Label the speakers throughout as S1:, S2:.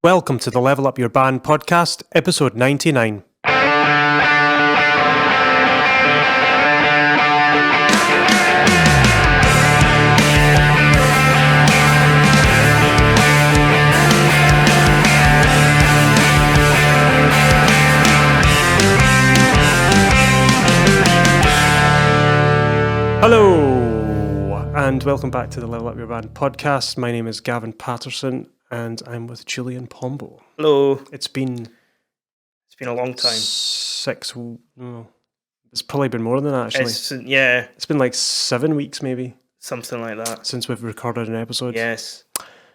S1: Welcome to the Level Up Your Band podcast, episode 99. Hello, and welcome back to the Level Up Your Band podcast. My name is Gavin Patterson, and I'm with Julian Pombo.
S2: Hello.
S1: It's been
S2: a long time.
S1: It's probably been more than that, actually. It's been like 7 weeks, maybe.
S2: Something like that.
S1: Since we've recorded an episode.
S2: Yes.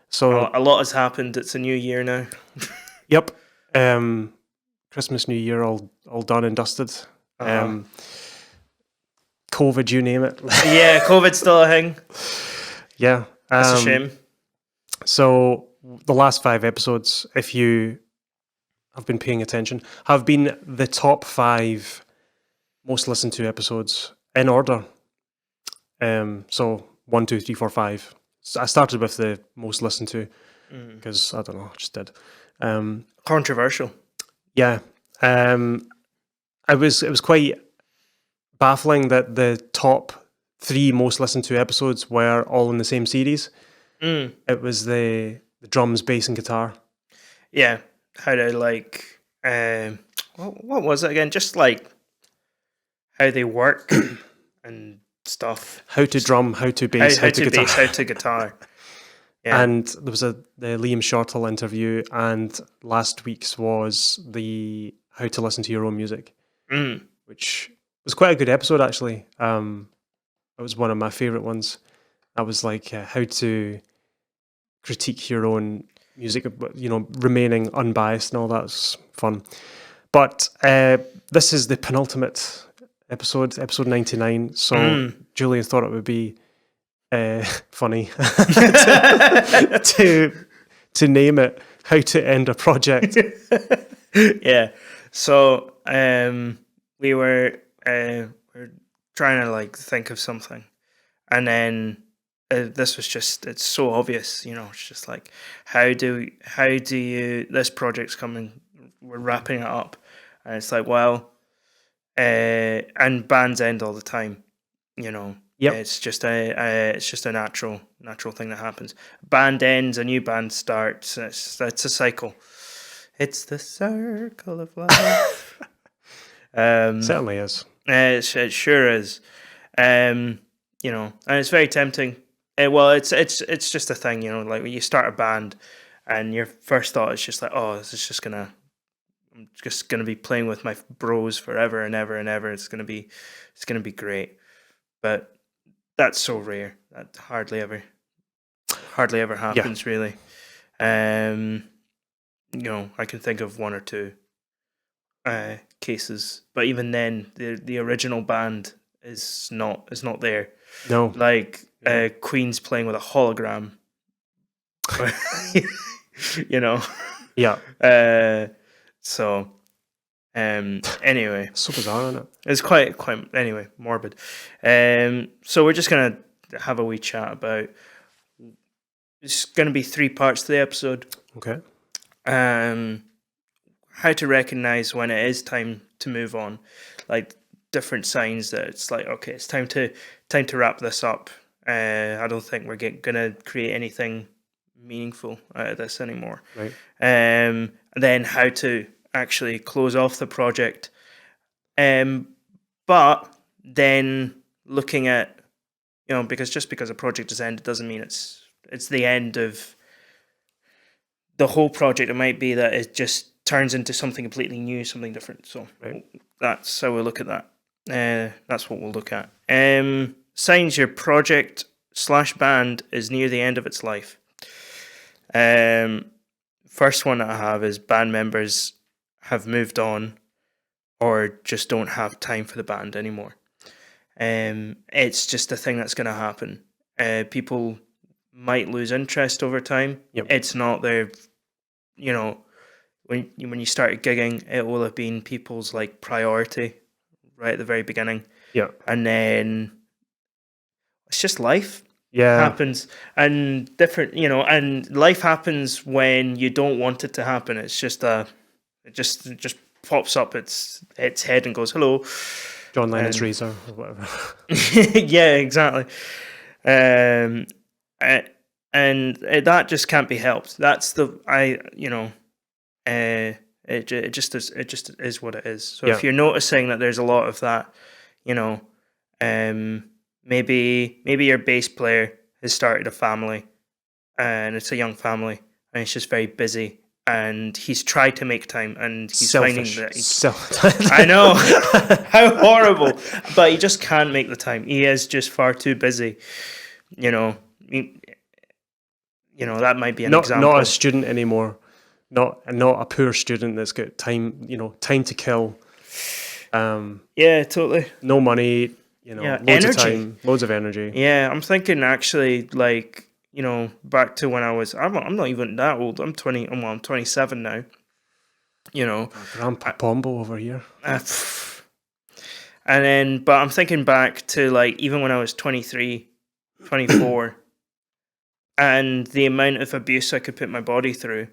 S1: So
S2: a lot has happened. It's a new year now.
S1: Yep. Christmas, New Year, all done and dusted. COVID, you name it.
S2: Yeah, COVID's still a thing.
S1: Yeah.
S2: That's a shame.
S1: So the last 5 episodes, if you have been paying attention, have been the top 5 most listened to episodes in order. So 1, 2, 3, 4, 5. So I started with the most listened to because I don't know, I just did.
S2: Controversial.
S1: Yeah. It was quite baffling that the top 3 most listened to episodes were all in the same series. It was the drums, bass, and guitar.
S2: Yeah, how to what was it again? Just like how they work and stuff.
S1: How to drum, how to bass, how to guitar.
S2: Bass, how to guitar. Yeah.
S1: And there was the Liam Shortall interview, and last week's was the how to listen to your own music, which was quite a good episode, actually. It was one of my favourite ones. I was like, how to critique your own music, remaining unbiased and all that's fun. But this is the penultimate episode 99. So Julian thought it would be funny to name it "How to End a Project."
S2: Yeah. So we were trying to think of something, and then this was just—it's so obvious, It's just like how do you? This project's coming. We're wrapping it up, and it's like, well, and bands end all the time,
S1: Yep.
S2: It's just a natural thing that happens. Band ends, a new band starts. It's a cycle. It's the circle of life.
S1: Certainly is.
S2: It sure is. And it's very tempting. It's just a thing, like when you start a band and your first thought is just like, oh, I'm just gonna be playing with my bros forever and ever and ever. It's gonna be great. But that's so rare. That hardly ever happens, really. I can think of 1 or 2 cases, but even then, the original band is not there.
S1: No,
S2: Queen's playing with a hologram.
S1: Yeah.
S2: So, anyway,
S1: so bizarre, isn't it?
S2: It's quite anyway morbid. So we're just gonna have a wee chat about. It's gonna be 3 parts to the episode.
S1: Okay.
S2: How to recognize when it is time to move on, like different signs that it's like, okay, it's time to wrap this up. I don't think we're gonna create anything meaningful out of this anymore.
S1: Right.
S2: And then how to actually close off the project. But then looking at, because just because a project is ended doesn't mean it's the end of the whole project. It might be that it just turns into something completely new, something different. So that's how we'll look at that. That's what we'll look at. Signs your project / band is near the end of its life. First one that I have is band members have moved on or just don't have time for the band anymore. It's just a thing that's going to happen. People might lose interest over time.
S1: Yep.
S2: It's not their, when you started gigging, it will have been people's priority right at the very beginning.
S1: Yeah.
S2: And then it's just life. happens, and different, and life happens when you don't want it to happen. It's just it just pops up its head and goes, hello.
S1: John Lennon's razor or whatever.
S2: Yeah, exactly. And that just can't be helped. That's it just is what it is. So if you're noticing that there's a lot of that, maybe your bass player has started a family, and it's a young family, and it's just very busy, and he's tried to make time, and he's
S1: Selfish.
S2: finding that I know how horrible, but he just can't make the time. He is just far too busy. That might be an example.
S1: Not a student anymore. Not a poor student that's got time, time to kill.
S2: Yeah, totally.
S1: No money, loads
S2: energy.
S1: of time, loads of energy.
S2: Yeah, I'm thinking actually, like, back to when I'm not even that old. I'm 27 now.
S1: Grandpa Pombo over here.
S2: And then, but I'm thinking back to, like, even when I was 23, 24, and the amount of abuse I could put my body through,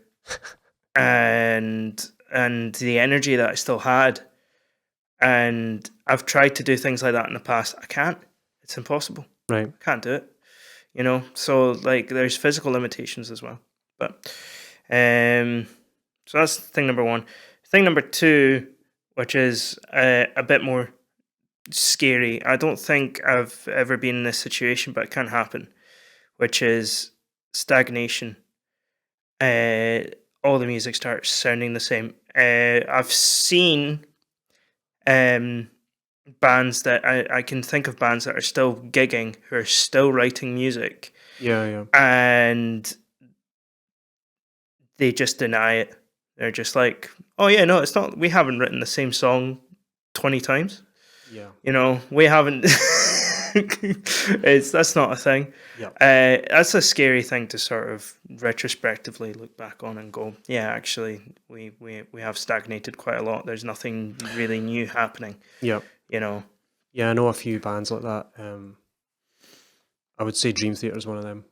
S2: and the energy that I still had. And I've tried to do things like that in the past. I can't. It's impossible.
S1: Right.
S2: I can't do it. So, like, there's physical limitations as well. But so that's thing number one. Thing number two, which is a bit more scary. I don't think I've ever been in this situation, but it can happen, which is stagnation. All the music starts sounding the same. I've seen bands that I can think of bands that are still gigging, who are still writing music.
S1: Yeah.
S2: And they just deny it. They're just like, oh yeah, no, it's not. We haven't written the same song 20 times.
S1: Yeah.
S2: We haven't. That's not a thing.
S1: Yeah.
S2: That's a scary thing to sort of retrospectively look back on and go, yeah, actually, we have stagnated quite a lot. There's nothing really new happening.
S1: Yeah. Yeah, I know a few bands like that. I would say Dream Theater is one of them.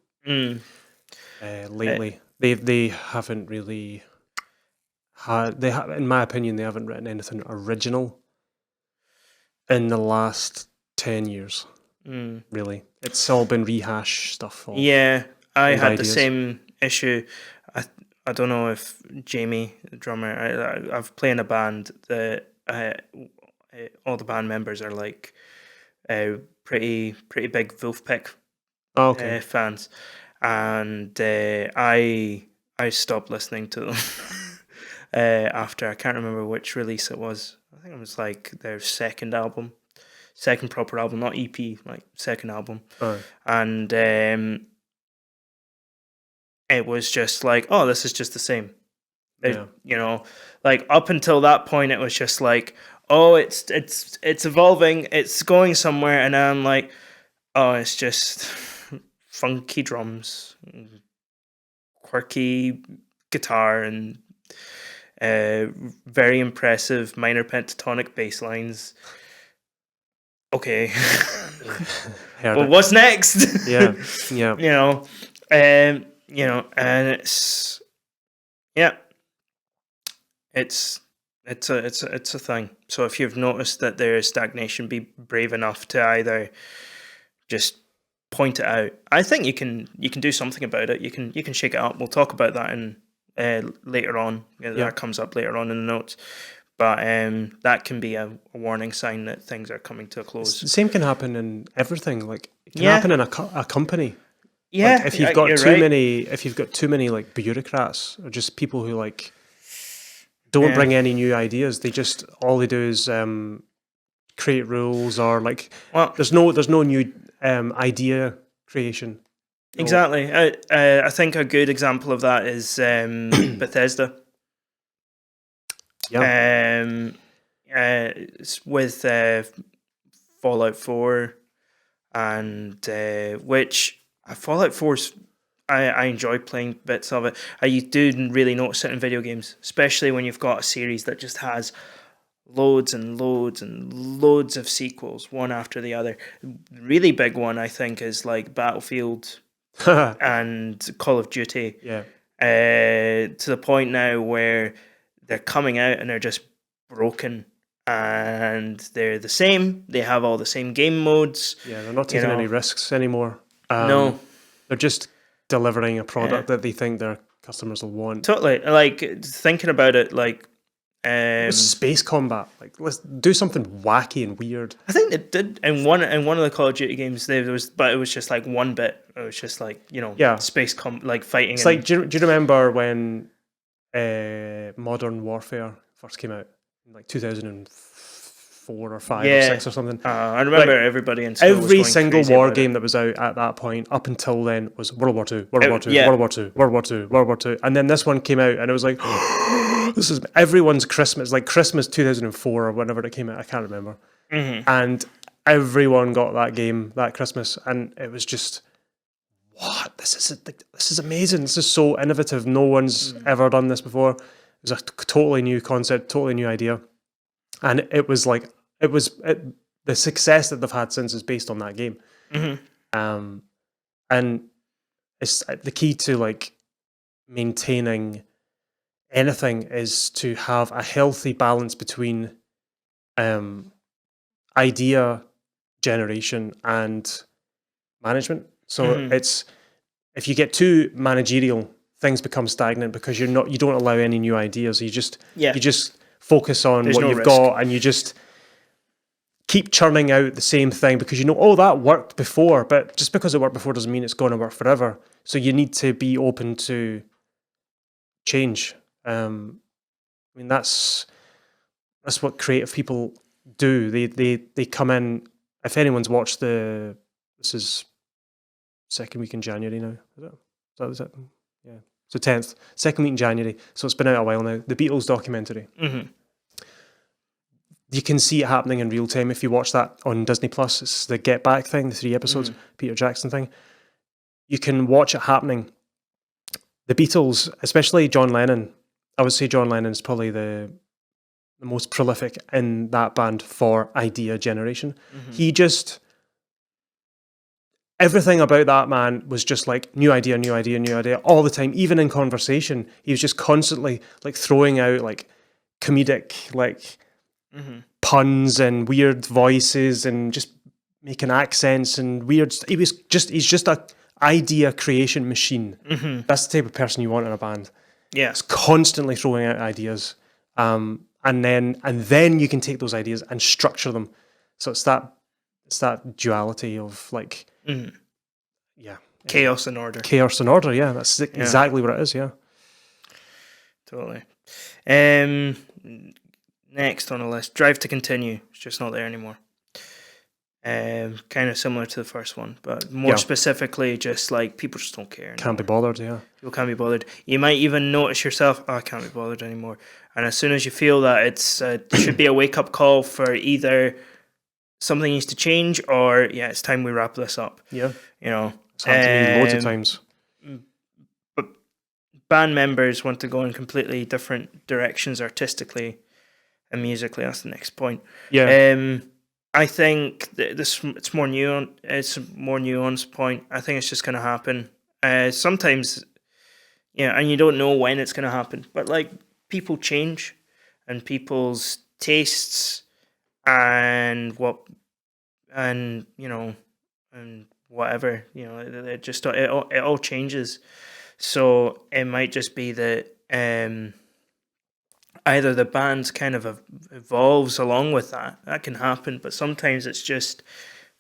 S1: Lately, they haven't really had. In my opinion, they haven't written anything original in the last 10 years. Really, it's all been rehash stuff.
S2: Yeah, I had
S1: ideas.
S2: The same issue. I don't know if Jamie, the drummer, I've played in a band that all the band members are like pretty big Wolfpack fans, and I stopped listening to them after, I can't remember which release it was. I think it was like their second proper album, not EP, like second album. And it was just like, oh, this is just the same. Like up until that point, it was just like, oh, it's evolving, it's going somewhere, and I'm like, oh, it's just funky drums, quirky guitar, and very impressive minor pentatonic bass lines. Okay. Well, what's next?
S1: Yeah.
S2: And it's it's a thing. So if you've noticed that there is stagnation, be brave enough to either just point it out. I think you can do something about it. You can shake it up. We'll talk about that in later on. That comes up later on in the notes. But that can be a warning sign that things are coming to a close.
S1: The same can happen in everything. Like, it can happen in a company.
S2: Yeah,
S1: like if you've got too many like bureaucrats or just people who like don't bring any new ideas. They just all they do is create rules, or like there's no new idea creation.
S2: Exactly. I think a good example of that is Bethesda.
S1: Yeah.
S2: It's with Fallout 4, and which Fallout 4's, I enjoy playing bits of it. You do really notice it in video games, especially when you've got a series that just has loads and loads and loads of sequels, one after the other. Really big one, I think, is like Battlefield and Call of Duty.
S1: Yeah.
S2: To the point now where they're coming out and they're just broken, and they're the same. They have all the same game modes.
S1: Yeah, they're not taking any risks anymore.
S2: No.
S1: They're just delivering a product that they think their customers will want.
S2: Totally. Like, thinking about it, like,
S1: space combat. Like, let's do something wacky and weird.
S2: I think they did in one of the Call of Duty games. But it was just like one bit. It was just like, space like fighting.
S1: It's like, do you remember when Modern Warfare first came out in like 2004 or 5 or 6 or something?
S2: I remember like, everybody in school
S1: every single war game that was out at that point up until then was World War II, World War II, World War II, World War II, World War II, and then this one came out and it was like, this is everyone's Christmas, like Christmas 2004 or whenever it came out, I can't remember. And everyone got that game that Christmas, and it was just, what? This is amazing. This is so innovative. No one's ever done this before. It was a totally new concept, totally new idea, and it was like the success that they've had since is based on that game. And it's the key to like maintaining anything is to have a healthy balance between idea generation and management. So it's, if you get too managerial, things become stagnant because you don't allow any new ideas. You just focus on what you've got, and you just keep churning out the same thing because that worked before, but just because it worked before doesn't mean it's going to work forever. So you need to be open to change. I mean, that's what creative people do. They come in. If anyone's watched this is second week in January now. Is that? Yeah. So 10th, second week in January. So it's been out a while now. The Beatles documentary. You can see it happening in real time if you watch that on Disney Plus. It's the Get Back thing, the 3 episodes, Peter Jackson thing. You can watch it happening. The Beatles, especially John Lennon, I would say John Lennon is probably the most prolific in that band for idea generation. He just, everything about that man was just like new idea all the time. Even in conversation, he was just constantly like throwing out like comedic like puns and weird voices and just making accents and weird. He's just a idea creation machine. That's the type of person you want in a band.
S2: Yeah,
S1: it's constantly throwing out ideas, and then you can take those ideas and structure them. So it's that duality of like,
S2: chaos and order.
S1: Chaos and order. Yeah, that's exactly what it is. Yeah,
S2: totally. Next on the list, Drive to Continue. It's just not there anymore. Kind of similar to the first one, but more specifically, just like people just don't care anymore.
S1: Can't be bothered. Yeah,
S2: people can't be bothered. You might even notice yourself, I can't be bothered anymore. And as soon as you feel that it should be a wake up call for either something needs to change or it's time we wrap this up.
S1: Yeah, it's happened to me loads of times.
S2: But band members want to go in completely different directions artistically and musically. That's the next point.
S1: Yeah.
S2: I think it's more nuanced. It's a more nuanced point. I think it's just going to happen. Sometimes, and you don't know when it's going to happen. But like, people change, and people's tastes, and whatever. It just it all changes. So it might just be that either the band kind of evolves along with that. That can happen, but sometimes it's just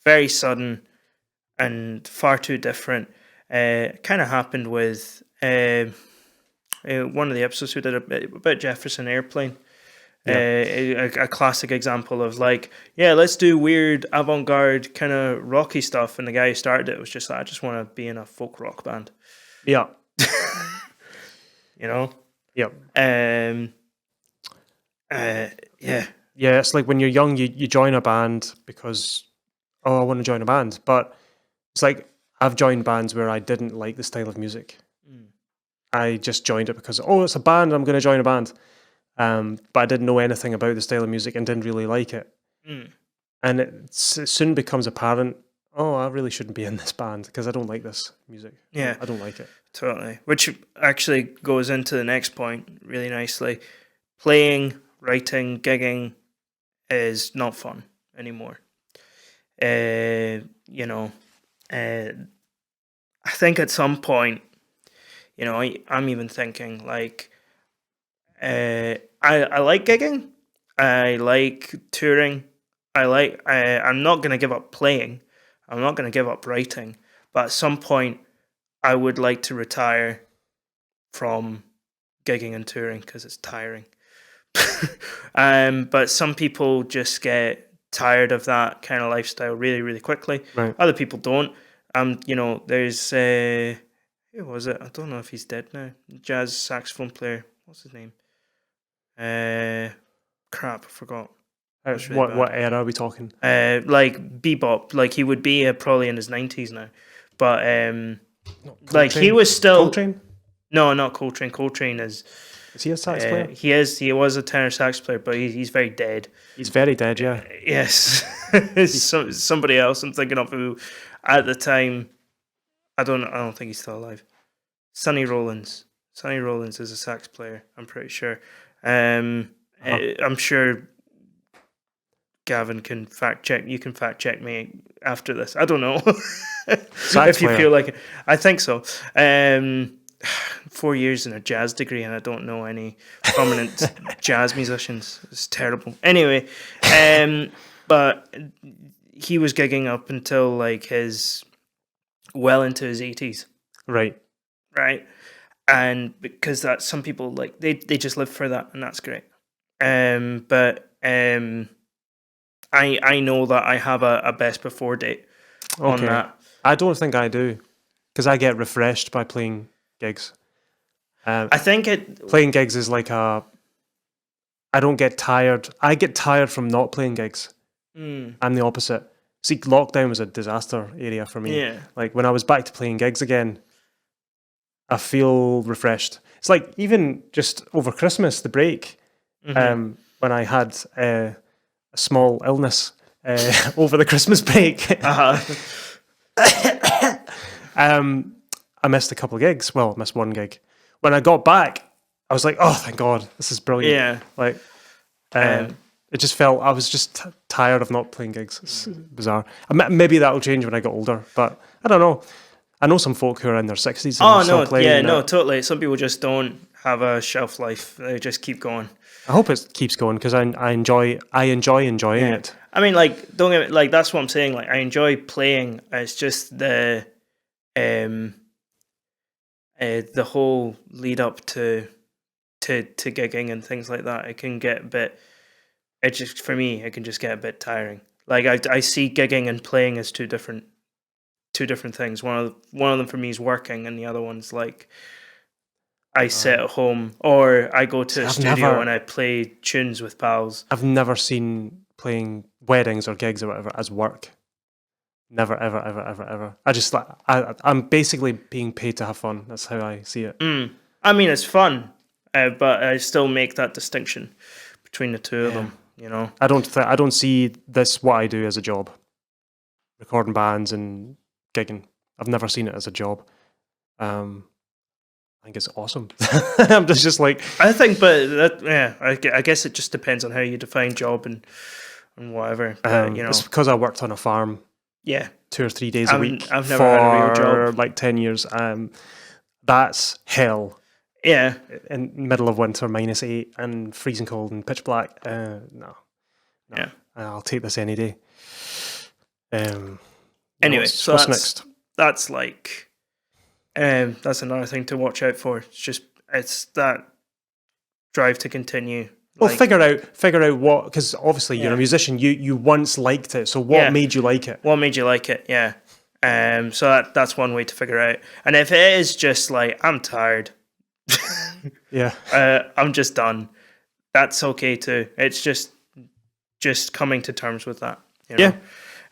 S2: very sudden and far too different. Kind of happened with one of the episodes we did about Jefferson Airplane. A classic example of like, let's do weird avant-garde kind of rocky stuff, and the guy who started it was just like, I just want to be in a folk rock band.
S1: Yeah.
S2: Yeah.
S1: It's like when you're young, you join a band because, I want to join a band. But it's like, I've joined bands where I didn't like the style of music. I just joined it because, it's a band, I'm going to join a band. but I didn't know anything about the style of music and didn't really like it. And it soon becomes apparent, oh, I really shouldn't be in this band because I don't like this music.
S2: Yeah.
S1: I don't like it.
S2: Totally. Which actually goes into the next point really nicely. Playing, writing, gigging is not fun anymore. You know, I think at some point, you know, I'm even thinking like, I like gigging, I like touring, I'm not going to give up playing, I'm not going to give up writing, but at some point I would like to retire from gigging and touring because it's tiring. But some people just get tired of that kind of lifestyle really, really quickly.
S1: Right.
S2: Other people don't. You know, there's who was it? I don't know if he's dead now. Jazz saxophone player. What's his name? Crap, I forgot. Really
S1: what era are we talking?
S2: Like bebop. Like he would be probably in his 90s now, but like he
S1: Coltrane?
S2: was still.
S1: Coltrane?
S2: No, not Coltrane. Coltrane is.
S1: Is he a sax player?
S2: He is. He was a tenor sax player, but he's very dead.
S1: He's very dead, yeah.
S2: Yes, somebody else I'm thinking of who, at the time, I don't think he's still alive. Sonny Rollins. Sonny Rollins is a sax player. I'm pretty sure. I'm sure Gavin can fact check. You can fact check me after this. I don't know if you feel like it. I think so. 4 years in a jazz degree, and I don't know any prominent jazz musicians. It's terrible. Anyway, but he was gigging up until like well into his 80s.
S1: Right.
S2: And because that some people like they just live for that, and that's great. But I know that I have a best before date on that.
S1: I don't think I do, because I get refreshed by playing gigs.
S2: I think
S1: playing gigs is like I don't get tired. I get tired from not playing gigs. I'm the opposite. See, lockdown was a disaster area for me.
S2: Yeah.
S1: Like when I was back to playing gigs again, I feel refreshed. It's like even just over Christmas, the break, when I had a small illness over the Christmas break. I missed a couple of gigs. Well, I missed one gig. When I got back, I was like, oh, thank God, this is brilliant.
S2: Yeah.
S1: Like, it just felt, I was just tired of not playing gigs. It's bizarre. Maybe that'll change when I get older, but I don't know. I know some folk who are in their 60s. And still playing,
S2: totally. Some people just don't have a shelf life. They just keep going.
S1: I hope it keeps going because I enjoy enjoying it.
S2: I mean, like, don't get me, like, that's what I'm saying. Like, I enjoy playing. It's just the whole lead up to gigging and things like that. It can get a bit. It just, for me, it can just get a bit tiring. Like I see gigging and playing as two different things. One of them for me is working, and the other one's like I sit at home or I go to a studio and I play tunes with pals.
S1: I've never seen playing weddings or gigs or whatever as work. Never, ever, ever, ever, ever. I'm basically being paid to have fun. That's how I see it.
S2: I mean, it's fun, but I still make that distinction between the two of them. You know,
S1: I don't see this what I do as a job. Recording bands and gigging. I've never seen it as a job. I think it's awesome. I'm just like,
S2: I think, but I guess it just depends on how you define job and whatever. You know,
S1: it's because I worked on a farm.
S2: Yeah,
S1: 2 or 3 days a week.
S2: I've never had a real job
S1: like 10 years. That's hell.
S2: Yeah,
S1: in the middle of winter, -8 and freezing cold and pitch black. No.
S2: Yeah,
S1: I'll take this any day.
S2: Anyway,
S1: so
S2: what's
S1: next?
S2: That's like, that's another thing to watch out for. It's that drive to continue.
S1: Well, figure out what, because obviously you're a musician. You once liked it, so what made you like it?
S2: What made you like it? Yeah. So that's one way to figure out. And if it is just like I'm tired, I'm just done. That's okay too. It's just coming to terms with that. You know?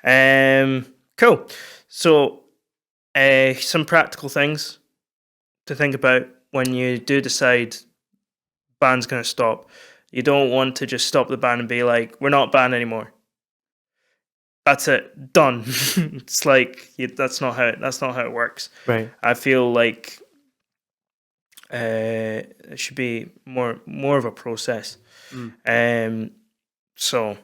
S2: Yeah. Cool. So, some practical things to think about when you do decide band's going to stop. You don't want to just stop the band and be like, we're not a band anymore. That's it, done. It's like that's not how it works.
S1: Right.
S2: I feel like it should be more of a process. So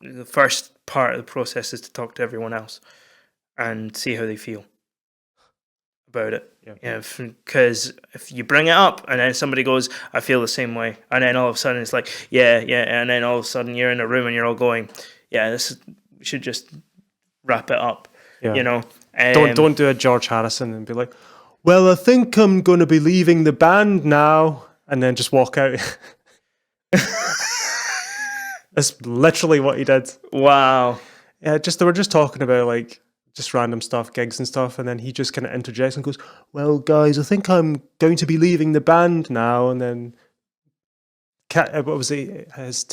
S2: the first part of the process is to talk to everyone else and see how they feel about it.
S1: Yeah.
S2: Because if you bring it up and then somebody goes, I feel the same way, and then all of a sudden it's like, yeah, and then all of a sudden you're in a room and you're all going, yeah, we should just wrap it up.
S1: Yeah.
S2: You know,
S1: don't do a George Harrison and be like, well, I think I'm going to be leaving the band now, and then just walk out. That's literally what he did.
S2: Wow.
S1: Yeah, they were just talking about like just random stuff, gigs and stuff, and then he just kind of interjects and goes, well, guys, I think I'm going to be leaving the band now, and then what was his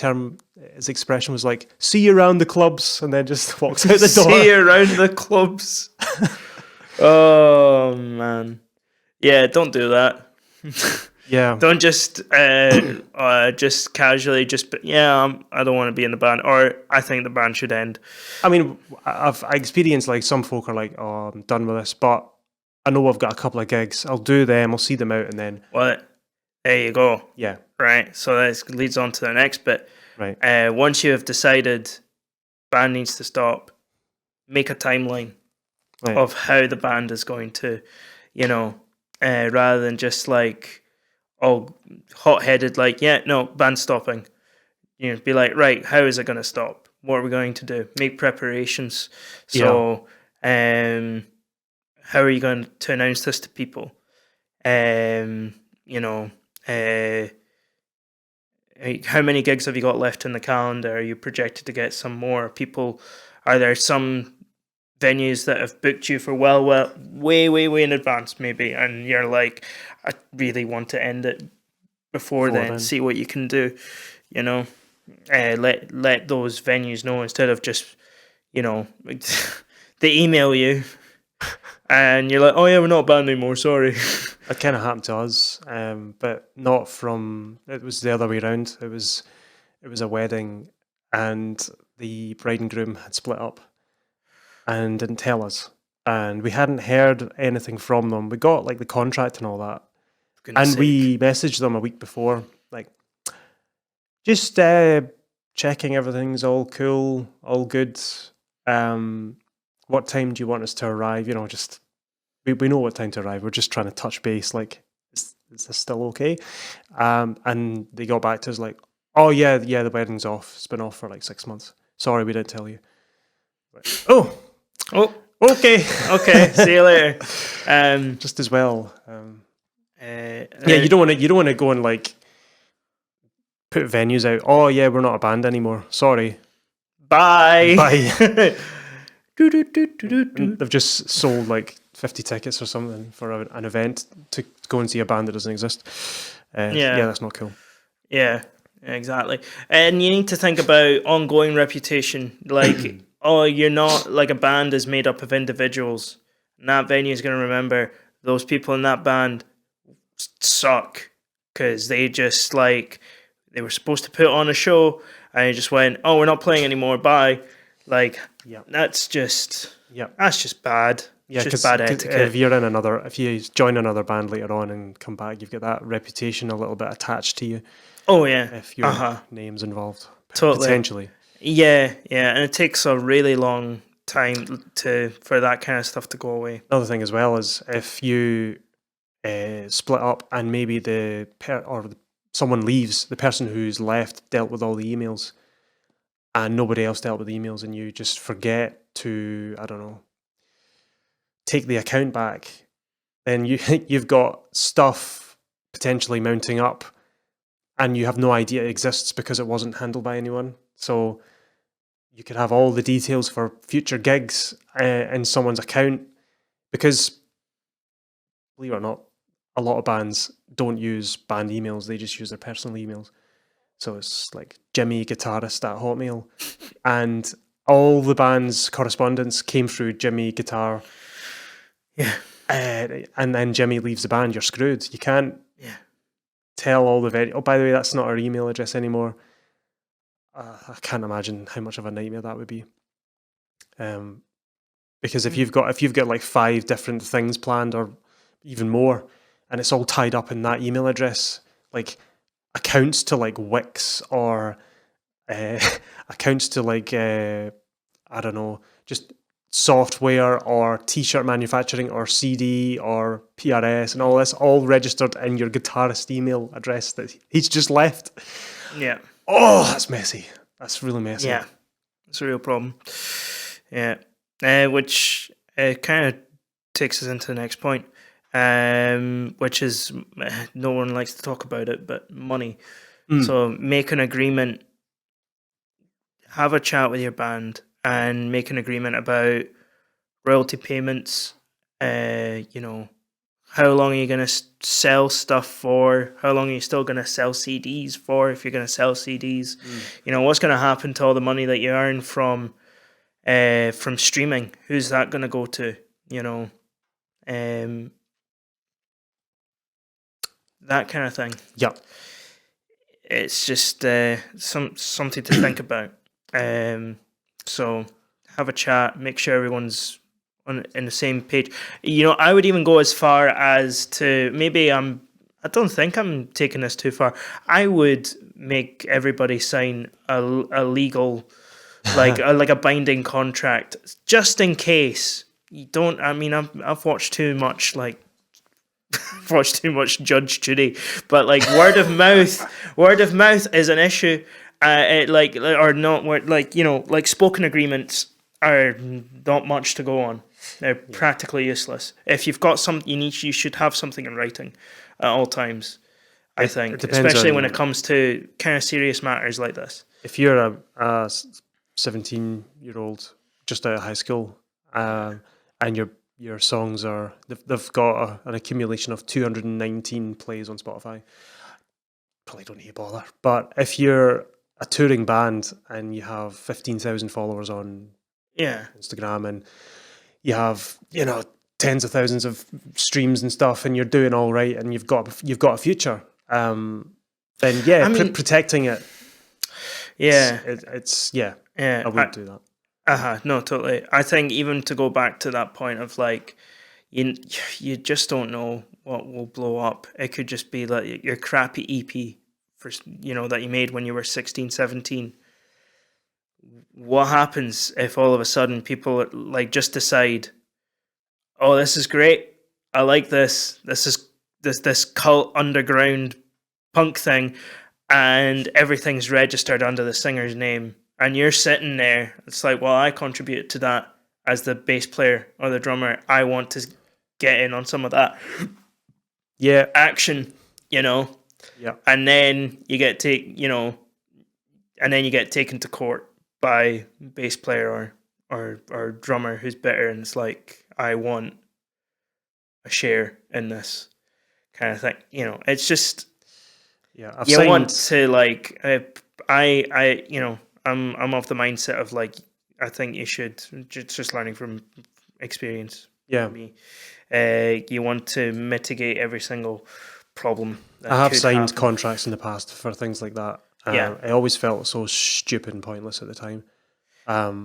S1: expression was like, see you around the clubs, and then just walks out the door.
S2: See you around the clubs. Oh, man. Yeah, don't do that.
S1: Yeah.
S2: Don't just casually I don't want to be in the band, or I think the band should end.
S1: I mean, I experienced like some folk are like, oh, I'm done with this, but I know I've got a couple of gigs. I'll do them. I'll see them out, and then
S2: there you go.
S1: Yeah.
S2: Right. So that leads on to the next bit.
S1: Right.
S2: Once you have decided band needs to stop, make a timeline of how the band is going to, rather than just like all hot-headed, like, yeah, no, band's stopping. Be like, right, how is it going to stop? What are we going to do? Make preparations. So, how are you going to announce this to people? How many gigs have you got left in the calendar? Are you projected to get some more? Are there some venues that have booked you for way in advance maybe, and you're like, I really want to end it before then. See what you can do, let those venues know, instead of just they email you and you're like, oh yeah, we're not a band anymore, sorry.
S1: That kind of happened to us, but not from. It was the other way around. It was a wedding, and the bride and groom had split up and didn't tell us, and we hadn't heard anything from them. We got like the contract and all that, and we messaged them a week before, like, just checking everything's all cool, all good. What time do you want us to arrive? Just we know what time to arrive. We're just trying to touch base. Like, is this still okay? And they got back to us like, oh yeah, the wedding's off. It's been off for like 6 months. Sorry, we didn't tell you. Oh, okay.
S2: See you later.
S1: Just as well. You don't want to go and like put venues out. Oh yeah, we're not a band anymore. Sorry.
S2: Bye.
S1: They've just sold like 50 tickets or something for an event to go and see a band that doesn't exist. That's not cool.
S2: Yeah, exactly. And you need to think about ongoing reputation. Like, you're not, like, a band is made up of individuals, and that venue is going to remember those people in that band suck because they just, like, they were supposed to put on a show and they just went, oh, we're not playing anymore, bye. Like, that's just bad. Yeah, because bad etiquette.
S1: If you join another band later on and come back, you've got that reputation a little bit attached to you.
S2: Oh yeah,
S1: if your name's involved,
S2: totally,
S1: potentially.
S2: Yeah, and it takes a really long time for that kind of stuff to go away.
S1: Another thing as well is if you split up and maybe someone leaves, the person who's left dealt with all the emails, and nobody else dealt with the emails, and you just forget to, I don't know, take the account back, then you've got stuff potentially mounting up and you have no idea it exists because it wasn't handled by anyone. So you could have all the details for future gigs in someone's account, because, believe it or not, a lot of bands don't use band emails, they just use their personal emails. So it's like Jimmy Guitarist at Hotmail, and all the band's correspondence came through Jimmy Guitar.
S2: Yeah.
S1: And then Jimmy leaves the band, you're screwed. You can't tell all the oh, by the way, that's not our email address anymore. I can't imagine how much of a nightmare that would be. Because if you've got like 5 different things planned or even more, and it's all tied up in that email address, like accounts to like Wix or accounts to like I don't know, just software or t-shirt manufacturing or CD or PRS and all this, all registered in your guitarist email address that he's just left.
S2: Yeah.
S1: Oh, that's messy. That's really messy.
S2: Yeah, it's a real problem. Yeah, which kind of takes us into the next point, which is no one likes to talk about it, but money. So make an agreement, have a chat with your band, and make an agreement about royalty payments. You know, how long are you going to sell stuff for? How long are you still going to sell CDs for if you're going to sell CDs? You know, what's going to happen to all the money that you earn from streaming? Who's that going to go to? You know, that kind of thing.
S1: Yeah.
S2: It's just something to think about. So have a chat, make sure everyone's in the same page. You know, I would even go as far as to maybe I don't think I'm taking this too far. I would make everybody sign a legal, like a binding contract, just in case you don't. I mean, I've watched too much Judge Judy, but like word of mouth is an issue. Or not, like, you know, like spoken agreements are not much to go on. They're practically useless. If you've got something you should have something in writing at all times. I think, especially when it comes to kind of serious matters like this.
S1: If you're a 17-year-old just out of high school, and your songs they've got an accumulation of 219 plays on Spotify, probably don't need to bother. But if you're a touring band and you have 15,000 followers on Instagram and you have, you know, tens of thousands of streams and stuff, and you're doing all right, and you've got a future, then protecting it.
S2: Yeah,
S1: I would do that.
S2: No, totally. I think even to go back to that point of like, you just don't know what will blow up. It could just be like your crappy EP for, you know, that you made when you were 16, 17. What happens if all of a sudden people like just decide, oh, this is great, I like this is this cult underground punk thing, and everything's registered under the singer's name, and you're sitting there, it's like, well, I contributed to that as the bass player or the drummer, I want to get in on some of that action, you know. And then you get taken to court by bass player or drummer who's bitter, and it's like, I want a share in this kind of thing. You know, it's just want to like I you know, I'm of the mindset of like, I think you should just learning from experience. You want to mitigate every single problem.
S1: I have signed contracts in the past for things like that. I always felt so stupid and pointless at the time.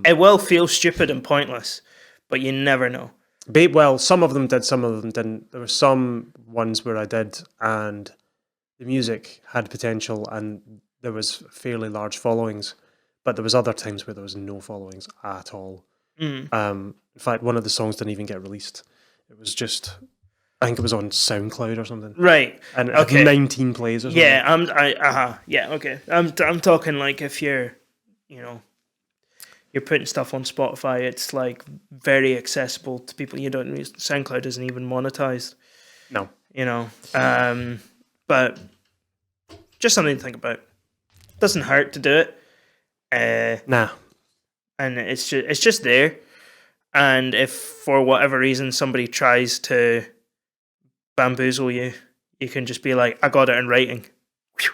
S2: It will feel stupid and pointless, but you never know.
S1: Well, some of them did, some of them didn't. There were some ones where I did, and the music had potential, and there was fairly large followings. But there was other times where there was no followings at all. In fact, one of the songs didn't even get released. It was just, I think it was on SoundCloud or something.
S2: Right.
S1: And it had 19 plays or something.
S2: Okay. I'm talking like if you're, you know, you're putting stuff on Spotify, it's like very accessible to people. SoundCloud isn't even monetized.
S1: No.
S2: You know, but just something to think about. Doesn't hurt to do it.
S1: Nah.
S2: And it's just there. And if for whatever reason somebody tries to bamboozle you, you can just be like, I got it in writing. Whew.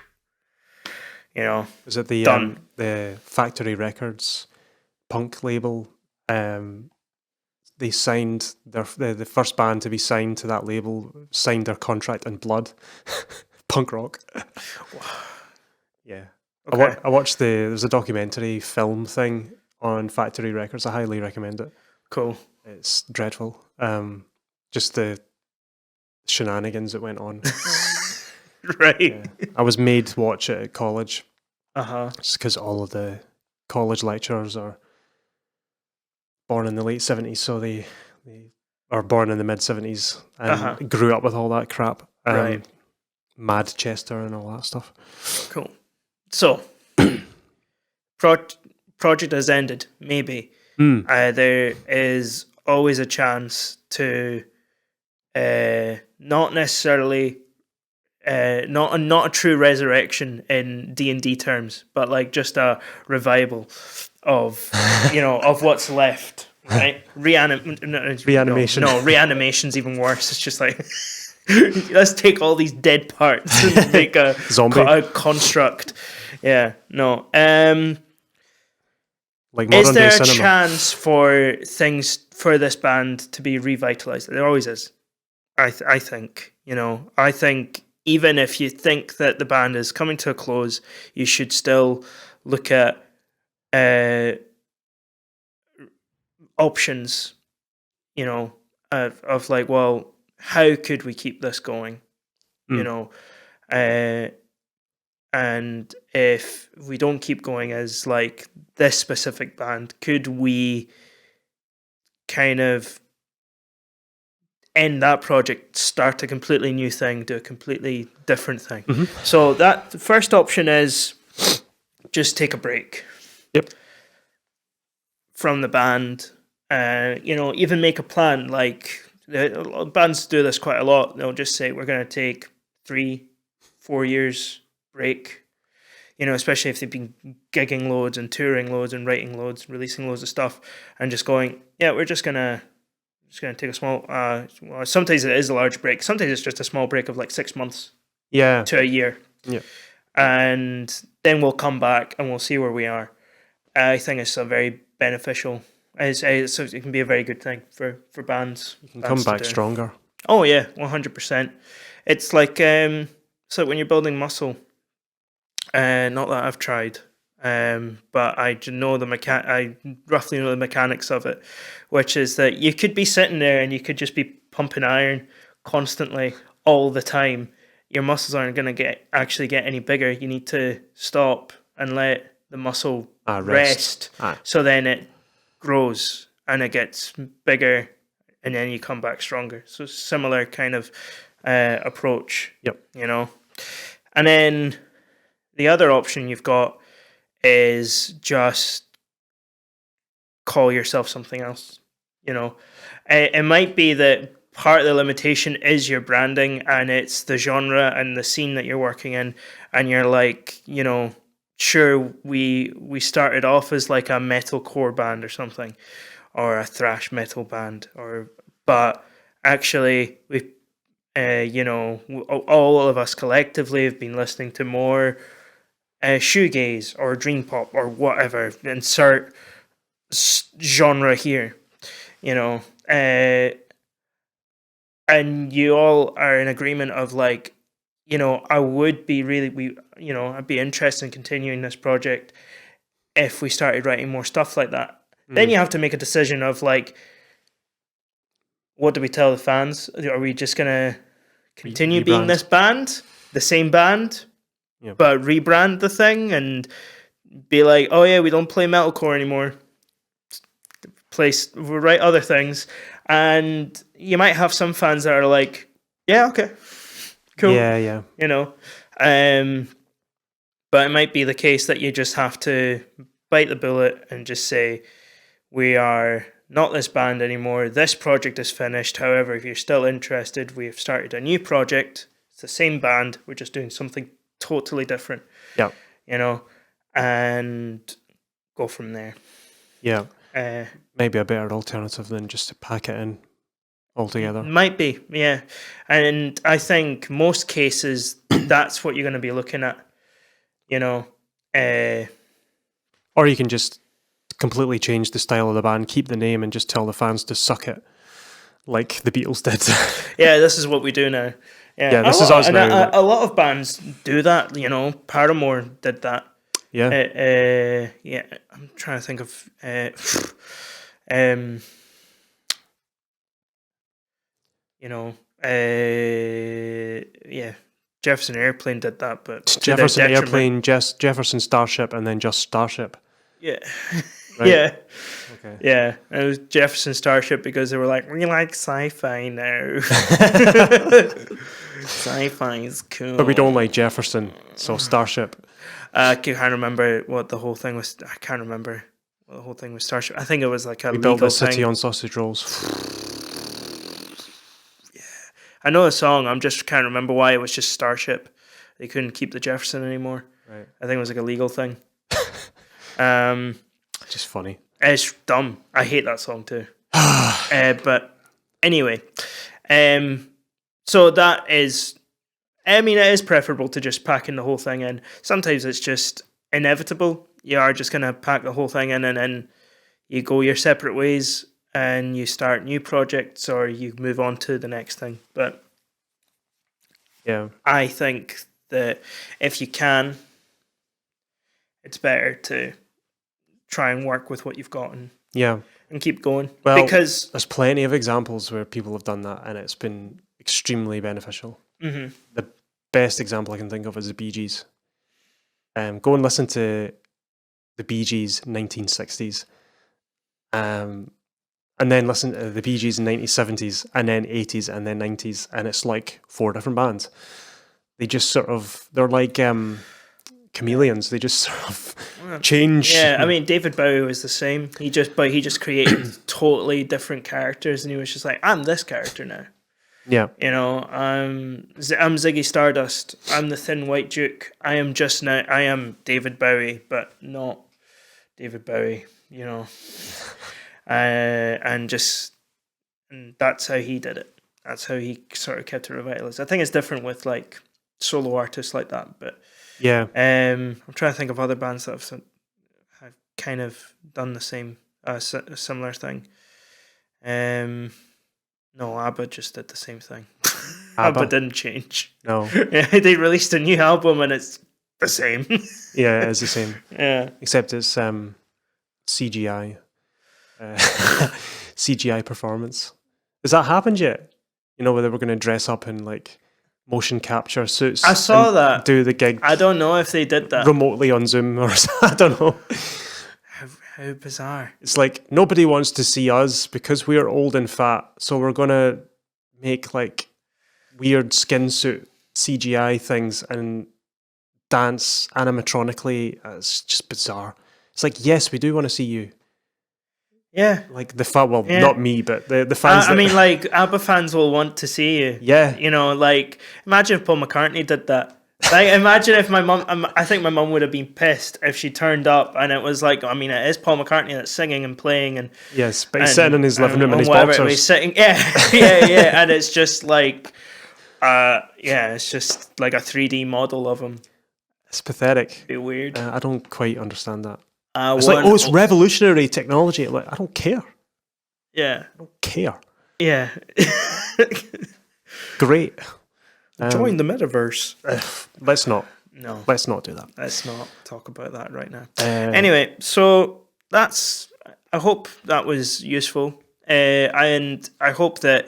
S2: You know,
S1: is it the Factory Records punk label? They signed the first band to be signed to that label signed their contract in blood. punk rock. Yeah.
S2: Okay.
S1: I watched there's a documentary film thing on Factory Records. I highly recommend it.
S2: Cool.
S1: It's dreadful. Just the shenanigans that went on.
S2: Right.
S1: Yeah. I was made to watch it at college.
S2: Uh-huh.
S1: Just because all of the college lecturers are born in the late 70s, so they are born in the mid 70s and grew up with all that crap.
S2: Right.
S1: Manchester and all that stuff.
S2: Cool. So, project has ended, maybe. There is always a chance to not necessarily not a true resurrection in D&D terms, but like just a revival of of what's left, right?
S1: Reanimation.
S2: No, reanimation's even worse. It's just like let's take all these dead parts and make a
S1: zombie
S2: a construct. Yeah, no.
S1: Like
S2: is
S1: modern
S2: there
S1: day
S2: a
S1: cinema.
S2: chance for things for this band to be revitalized? There always is. I think. I think even if you think that the band is coming to a close, you should still look at options. Of like, well, how could we keep this going? And if we don't keep going as like this specific band, could we kind of end that project, start a completely new thing, do a completely different thing? So that the first option is just take a break.
S1: Yep.
S2: From the band, even make a plan. Like bands do this quite a lot. They'll just say we're going to take 3-4 years break, especially if they've been gigging loads and touring loads and writing loads, releasing loads of stuff, and just going, yeah, we're just gonna take a small well, sometimes it is a large break, sometimes it's just a small break of like 6 months to a year, and then we'll come back and we'll see where we are. I think it's a very beneficial, so it can be a very good thing for bands.
S1: You can come back stronger.
S2: Oh yeah, 100%. It's like when you're building muscle. Not that I've tried, but I know I roughly know the mechanics of it, which is that you could be sitting there and you could just be pumping iron constantly all the time. Your muscles aren't going to actually get any bigger. You need to stop and let the muscle rest. So then it grows and it gets bigger, and then you come back stronger. So similar kind of approach.
S1: Yep.
S2: And then the other option you've got is just call yourself something else. It might be that part of the limitation is your branding and it's the genre and the scene that you're working in, and you're like, sure, we started off as like a metalcore band or something, or a thrash metal band, but actually we all of us collectively have been listening to more shoegaze or dream pop or whatever, insert genre here, and you all are in agreement of like, I would be I'd be interested in continuing this project if we started writing more stuff like that. Then you have to make a decision of like, what do we tell the fans? Are we just gonna continue being this band, the same band, but rebrand the thing and be like, oh yeah, we don't play metalcore anymore, we'll write other things? And you might have some fans that are like, yeah, okay, cool,
S1: yeah,
S2: but it might be the case that you just have to bite the bullet and just say, we are not this band anymore, this project is finished. However, if you're still interested, we've started a new project, it's the same band, we're just doing something totally different. And go from there.
S1: Maybe a better alternative than just to pack it in altogether.
S2: Might be, yeah. And I think most cases that's what you're going to be looking at,
S1: or you can just completely change the style of the band, keep the name, and just tell the fans to suck it, like the Beatles did.
S2: Yeah, this is what we do now.
S1: Yeah, this is us now.
S2: A lot of bands do that. Paramore did that.
S1: Yeah.
S2: Yeah, I'm trying to think of. Um, yeah, Jefferson Airplane did that, but to their
S1: Jefferson
S2: detriment.
S1: Airplane, Jefferson Starship, and then just Starship.
S2: Yeah.
S1: Right?
S2: Yeah.
S1: Okay.
S2: Yeah. It was Jefferson Starship because they were like, we like sci-fi now. Sci-fi is cool.
S1: But we don't like Jefferson, so Starship.
S2: I can't remember what the whole thing was. I can't remember what the whole thing was. Starship. I think it was like a
S1: We
S2: legal
S1: built this city
S2: thing.
S1: on sausage rolls.
S2: I know a song. I'm just can't remember why it was just Starship. They couldn't keep the Jefferson anymore.
S1: Right.
S2: I think it was like a legal thing.
S1: Just funny.
S2: It's dumb. I hate that song too. But anyway, so that is. I mean, it is preferable to just packing the whole thing in. Sometimes it's just inevitable. You are just gonna pack the whole thing in, and then you go your separate ways, and you start new projects, or you move on to the next thing. But
S1: yeah,
S2: I think that if you can, it's better to try and work with what you've got and keep going.
S1: Well,
S2: because
S1: there's plenty of examples where people have done that, and it's been extremely beneficial.
S2: Mm-hmm.
S1: The best example I can think of is the Bee Gees. Go and listen to the Bee Gees 1960s, and then listen to the Bee Gees in 1970s, and then 80s, and then 90s, and it's like 4 different bands. They just they're like chameleons. They just sort of change.
S2: Yeah, I mean, David Bowie was the same. He just created totally different characters, and he was just like, I'm this character now.
S1: Yeah.
S2: I'm Ziggy Stardust. I'm the Thin White Duke. I am David Bowie, but not David Bowie, and that's how he did it. That's how he sort of kept it revitalized. I think it's different with like solo artists like that, but
S1: yeah.
S2: I'm trying to think of other bands that have kind of done the same, similar thing. No, ABBA just did the same thing. ABBA didn't change.
S1: No.
S2: Yeah, they released a new album and it's the same.
S1: Yeah, it's the same.
S2: Yeah.
S1: Except it's CGI. CGI performance. Has that happened yet? Where they were going to dress up in like motion capture suits.
S2: I saw that.
S1: Do the gig.
S2: I don't know if they did that.
S1: Remotely on Zoom or I don't know.
S2: How bizarre.
S1: It's like nobody wants to see us because we are old and fat, so we're gonna make like weird skin suit CGI things and dance animatronically. It's just bizarre. It's like, yes, we do want to see you.
S2: Yeah.
S1: Like the fan, well, not me, but the fans.
S2: I mean, like ABBA fans will want to see you.
S1: Yeah.
S2: Like imagine if Paul McCartney did that. Like, imagine if my mum, I think my mum would have been pissed if she turned up and it was like, I mean, it is Paul McCartney that's singing and playing. And
S1: yes, but he's sitting in his living room in his boxers.
S2: He's sitting, yeah. And it's just like, it's just like a 3D model of him.
S1: It's pathetic.
S2: It'd be weird.
S1: I don't quite understand that. It's like, it's revolutionary technology. Like, I don't care.
S2: Yeah.
S1: I don't care.
S2: Yeah.
S1: Great.
S2: Join the metaverse.
S1: Let's not.
S2: No.
S1: Let's not do that.
S2: Let's not talk about that right now. Anyway, so I hope that was useful. And I hope that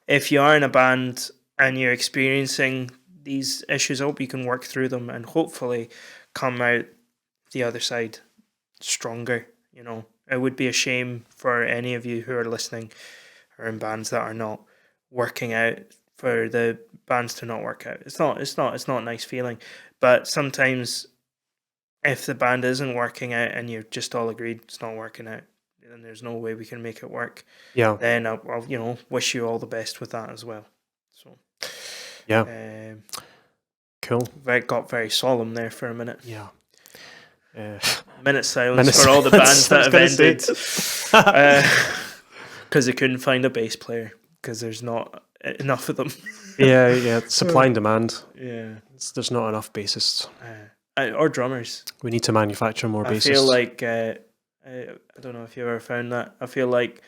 S2: if you are in a band and you're experiencing these issues, I hope you can work through them and hopefully come out the other side stronger. It would be a shame for any of you who are listening or in bands that are not working out, for the bands to not work out. It's not a nice feeling. But sometimes if the band isn't working out and you've just all agreed it's not working out, then there's no way we can make it work.
S1: Yeah.
S2: Then I'll wish you all the best with that as well. So
S1: yeah. Cool.
S2: Got very solemn there for a minute.
S1: Yeah.
S2: Minute silence for all the bands that have ended. Because they couldn't find a bass player because there's not enough of them.
S1: yeah. Supply and demand.
S2: Yeah.
S1: There's not enough bassists.
S2: Or drummers.
S1: We need to manufacture more bassists.
S2: I feel like, I don't know if you ever found that. I feel like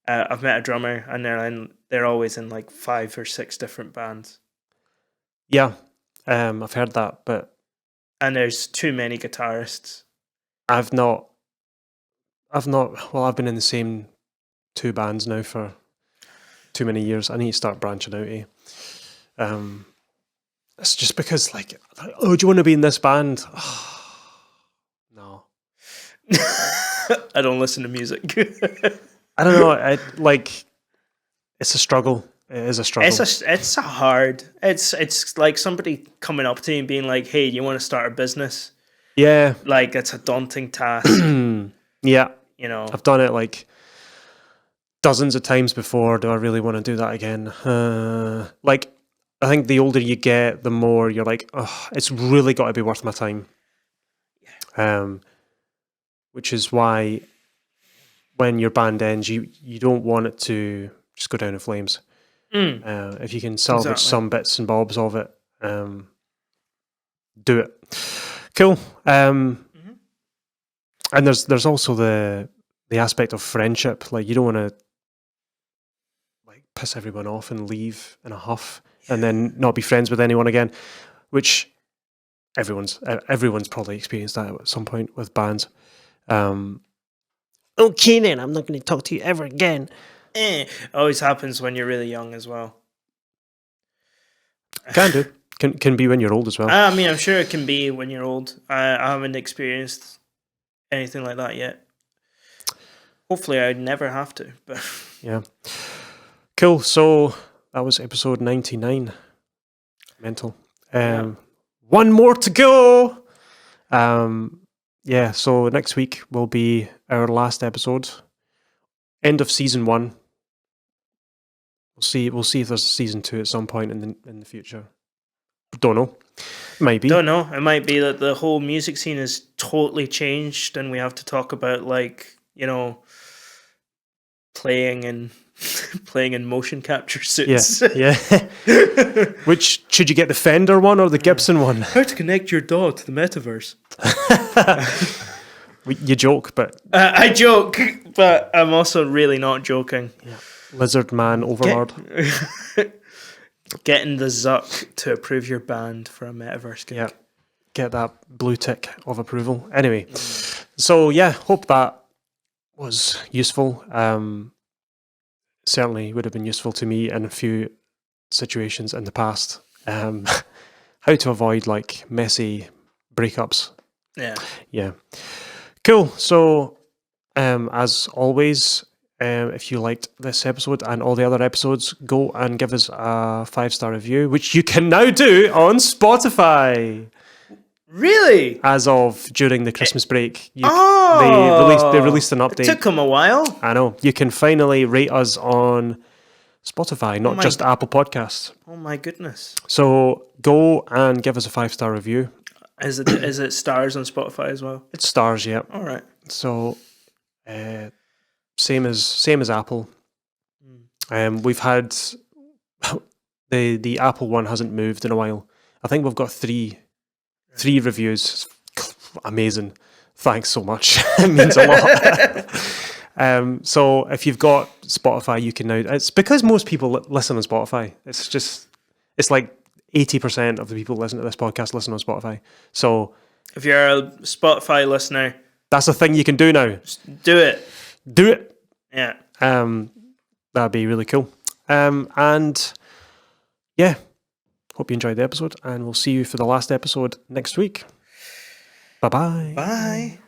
S2: I've met a drummer and they're always in like 5 or 6 different bands.
S1: Yeah, I've heard that, but
S2: And there's too many guitarists.
S1: I've not. Well, I've been in the same 2 bands now for too many years. I need to start branching out. It's just because, like, oh, do you want to be in this band? No.
S2: I don't listen to music.
S1: I don't know. It's a struggle. It is a struggle.
S2: It's a hard. It's like somebody coming up to you and being like, "Hey, you want to start a business?"
S1: Yeah.
S2: Like, it's a daunting task.
S1: Yeah.
S2: You know,
S1: I've done it like dozens of times before. Do I really want to do that again? Like, I think the older you get, the more you're like, oh, it's really got to be worth my time. Which is why when your band ends, you don't want it to just go down in flames. If you can salvage some bits and bobs of it, do it. Cool. And there's also the aspect of friendship. Like, you don't want to like piss everyone off and leave in a huff and then not be friends with anyone again, which everyone's probably experienced that at some point with bands. Okay then, I'm not going to talk to you ever again.
S2: Always happens when you're really young as well.
S1: Can do. Can be when you're old as well.
S2: I mean, I'm sure it can be when you're old. I haven't experienced anything like that yet. Hopefully I'd never have to. But
S1: yeah. Cool. So that was episode 99. Mental. One more to go. Yeah, so next week will be our last episode. End of season 1. We'll see if there's a season 2 at some point in the future. Don't know. Might be.
S2: Don't know. It might be that the whole music scene has totally changed and we have to talk about, like, you know, playing in motion capture suits.
S1: Yeah. Which, should you get the Fender one or the Gibson one?
S2: How to connect your DAW to the metaverse.
S1: You joke, but...
S2: I joke, but I'm also really not joking.
S1: Yeah. Lizard Man Overlord.
S2: Getting the Zuck to approve your band for a metaverse gig.
S1: Yeah. Get that blue tick of approval. Anyway, so yeah, hope that was useful. Certainly would have been useful to me in a few situations in the past. How to avoid like messy breakups. Yeah. Cool. So as always, if you liked this episode and all the other episodes, go and give us a 5-star review, which you can now do on Spotify.
S2: Really?
S1: As of during the Christmas break. They released an update.
S2: It took them a while.
S1: I know. You can finally rate us on Spotify, not just Apple Podcasts.
S2: Oh my goodness.
S1: So go and give us a 5-star review.
S2: Is it stars on Spotify as well?
S1: It's stars, yeah.
S2: All right.
S1: So same as Apple. We've had the Apple one hasn't moved in a while. I think we've got 3 reviews. Amazing. Thanks so much. It means a lot. So if you've got Spotify, you can now... It's because most people listen on Spotify. It's like 80% of the people listening to this podcast listen on Spotify. So
S2: if you're a Spotify listener...
S1: That's a thing you can do now.
S2: Just do it.
S1: Do it.
S2: Yeah.
S1: That'd be really cool. And yeah, hope you enjoyed the episode, and we'll see you for the last episode next week. Bye-bye.
S2: Bye.